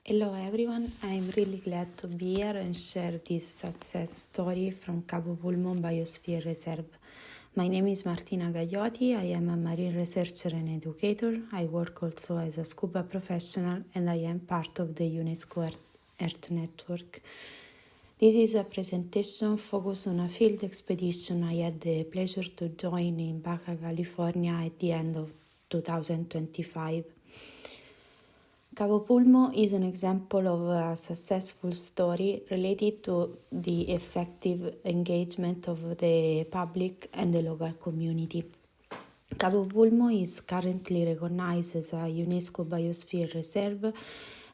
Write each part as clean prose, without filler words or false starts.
Hello everyone, I'm really glad to be here and share this success story from Cabo Pulmo Biosphere Reserve. My name is Martina Gagliotti, I am a marine researcher and educator. I work also as a scuba professional and I am part of the UNESCO Earth Network. This is a presentation focused on a field expedition I had the pleasure to join in Baja California at the end of 2025. Cabo Pulmo is an example of a successful story related to the effective engagement of the public and the local community. Cabo Pulmo is currently recognized as a UNESCO Biosphere Reserve,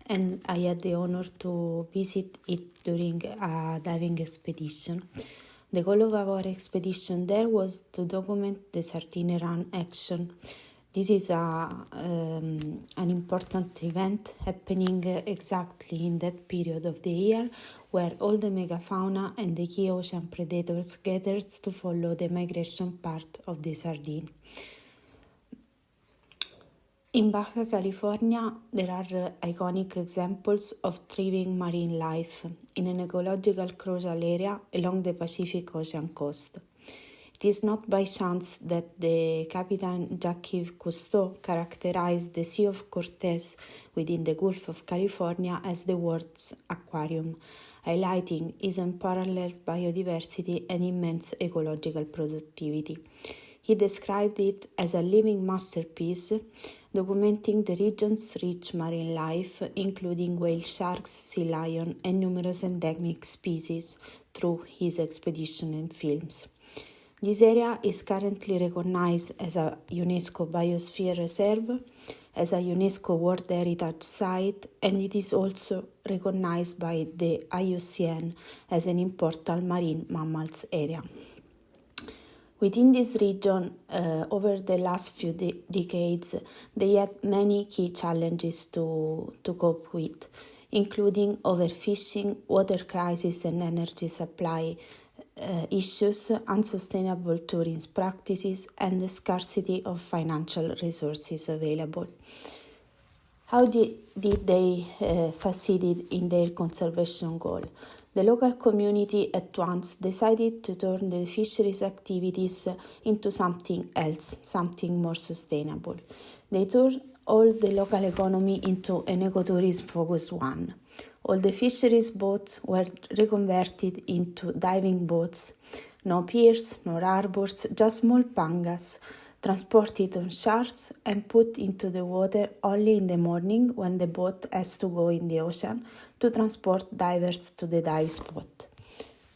and I had the honor to visit it during a diving expedition. The goal of our expedition there was to document the Sardine Run action. This is an important event happening exactly in that period of the year where all the megafauna and the key ocean predators gathered to follow the migration path of the sardine. In Baja California, there are iconic examples of thriving marine life in an ecological crucial area along the Pacific Ocean coast. It is not by chance that the Captain Jacques Cousteau characterized the Sea of Cortez within the Gulf of California as the world's aquarium, highlighting its unparalleled biodiversity and immense ecological productivity. He described it as a living masterpiece, documenting the region's rich marine life, including whale sharks, sea lion, and numerous endemic species through his expedition and films. This area is currently recognized as a UNESCO Biosphere Reserve, as a UNESCO World Heritage Site, and it is also recognized by the IUCN as an important marine mammals area. Within this region, over the last few decades, they had many key challenges to cope with, including overfishing, water crisis and energy supply issues, unsustainable tourism practices, and the scarcity of financial resources available. How did they succeed in their conservation goal? The local community at once decided to turn the fisheries activities into something else, something more sustainable. They turned all the local economy into an ecotourism focused one. All the fisheries boats were reconverted into diving boats. No piers, no harbors, just small pangas, transported on sharks and put into the water only in the morning when the boat has to go in the ocean to transport divers to the dive spot.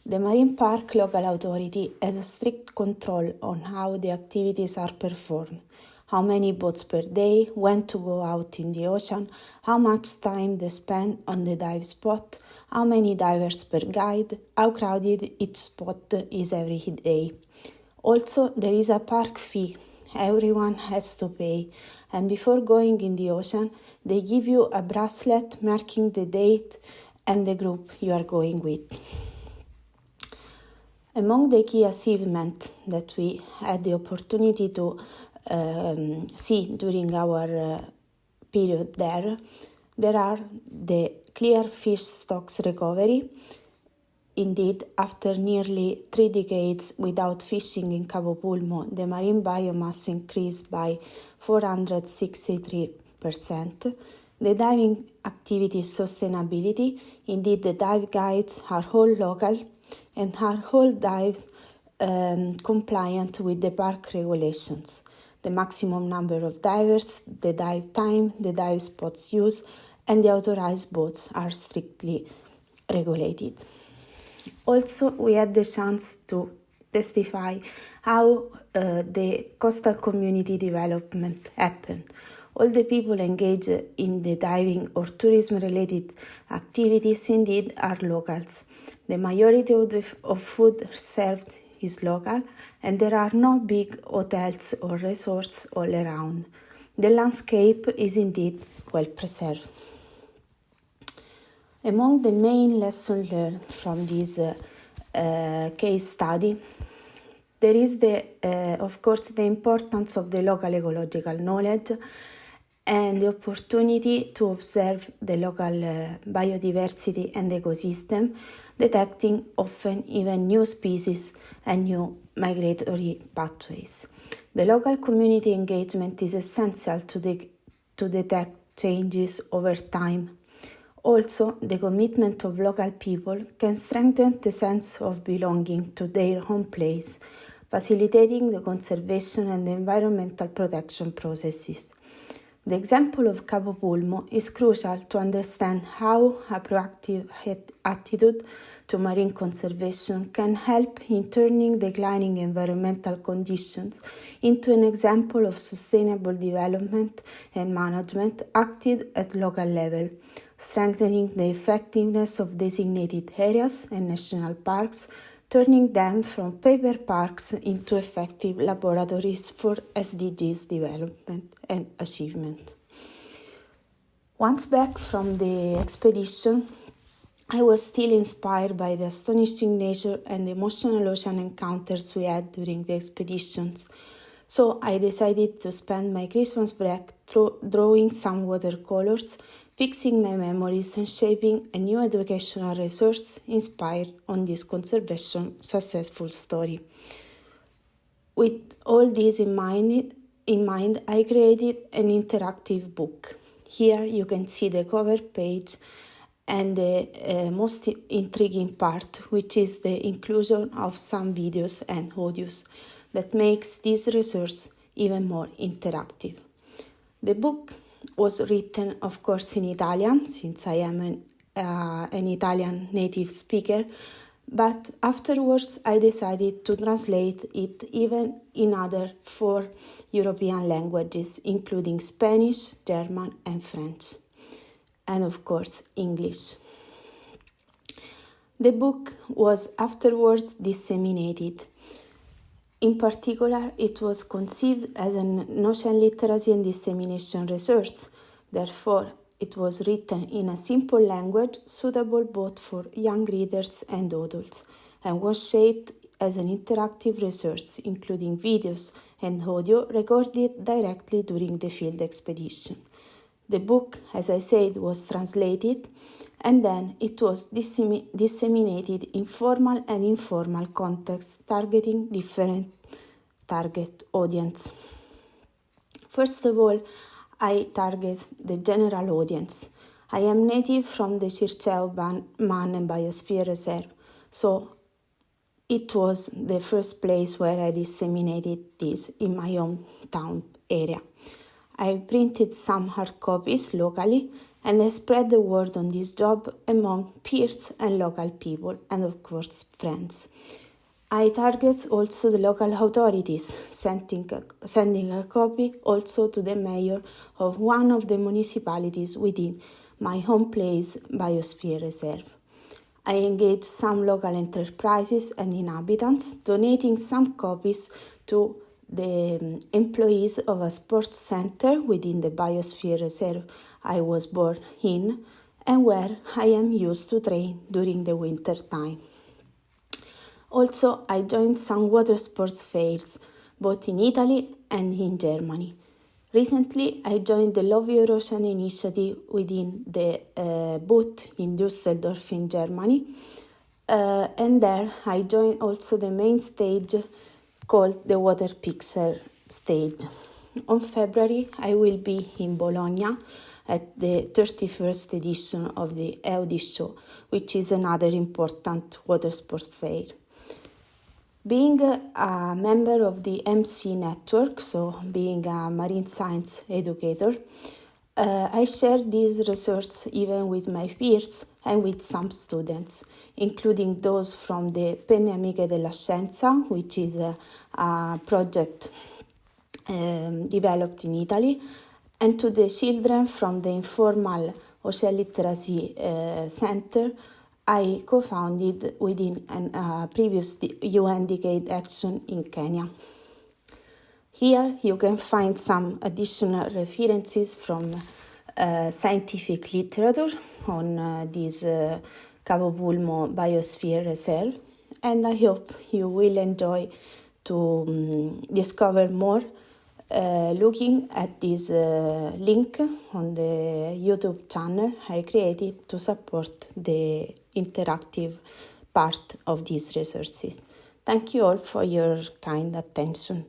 The Marine Park local authority has a strict control on how the activities are performed, how many boats per day, when to go out in the ocean, how much time they spend on the dive spot, how many divers per guide, how crowded each spot is every day. Also, there is a park fee. Everyone has to pay, and before going in the ocean, they give you a bracelet marking the date and the group you are going with. Among the key achievements that we had the opportunity to see during our period there are the clear fish stocks recovery. Indeed, after nearly 3 decades without fishing in Cabo Pulmo, the marine biomass increased by 463%. The diving activity sustainability, indeed the dive guides are all local and are all dives compliant with the park regulations. The maximum number of divers, the dive time, the dive spots used, and the authorized boats are strictly regulated. Also, we had the chance to testify how the coastal community development happened. All the people engaged in the diving or tourism-related activities indeed are locals. The majority of food served is local, and there are no big hotels or resorts all around. The landscape is indeed well preserved. Among the main lessons learned from this case study, there is of course, the importance of the local ecological knowledge and the opportunity to observe the local biodiversity and ecosystem, detecting often even new species and new migratory pathways. The local community engagement is essential to detect changes over time. Also, the commitment of local people can strengthen the sense of belonging to their home place, facilitating the conservation and environmental protection processes. The example of Cabo Pulmo is crucial to understand how a proactive attitude to marine conservation can help in turning declining environmental conditions into an example of sustainable development and management acted at local level, strengthening the effectiveness of designated areas and national parks, turning them from paper parks into effective laboratories for SDGs development and achievement. Once back from the expedition, I was still inspired by the astonishing nature and emotional ocean encounters we had during the expeditions. So I decided to spend my Christmas break drawing some watercolors, fixing my memories and shaping a new educational resource inspired on this conservation successful story. With all this in mind, I created an interactive book. Here you can see the cover page and the most intriguing part, which is the inclusion of some videos and audios that makes this resource even more interactive. The book was written, of course, in Italian, since I am an Italian native speaker, but afterwards I decided to translate it even in other 4 European languages, including Spanish, German, and French, and of course English. The book was afterwards disseminated. In particular, it was conceived as an ocean literacy and dissemination resource. Therefore, it was written in a simple language suitable both for young readers and adults, and was shaped as an interactive resource, including videos and audio recorded directly during the field expedition. The book, as I said, was translated, and then it was disseminated in formal and informal contexts, targeting different target audience. First of all, I target the general audience. I am native from the Circeo Man Biosphere Reserve, so it was the first place where I disseminated this in my hometown area. I printed some hard copies locally and I spread the word on this job among peers and local people and of course friends. I target also the local authorities, sending a copy also to the mayor of one of the municipalities within my home place Biosphere Reserve. I engaged some local enterprises and inhabitants, donating some copies to the employees of a sports center within the Biosphere Reserve I was born in and where I am used to train during the winter time. Also, I joined some water sports fairs, both in Italy and in Germany. Recently, I joined the Love Your Ocean initiative within the booth in Düsseldorf in Germany. And there I joined also the main stage called the Water Pixel stage. On February, I will be in Bologna at the 31st edition of the Eudi Show, which is another important water sports fair. Being a member of the MC network, so being a marine science educator, I share this research even with my peers and with some students, including those from the Penne Amiche della Scienza, which is a project developed in Italy, and to the children from the informal Ocean Literacy Center I co-founded within a previous UN Decade Action in Kenya. Here you can find some additional references from scientific literature on this Cabo Pulmo Biosphere Reserve, and I hope you will enjoy to discover more looking at this link on the YouTube channel I created to support the interactive part of these resources. Thank you all for your kind attention.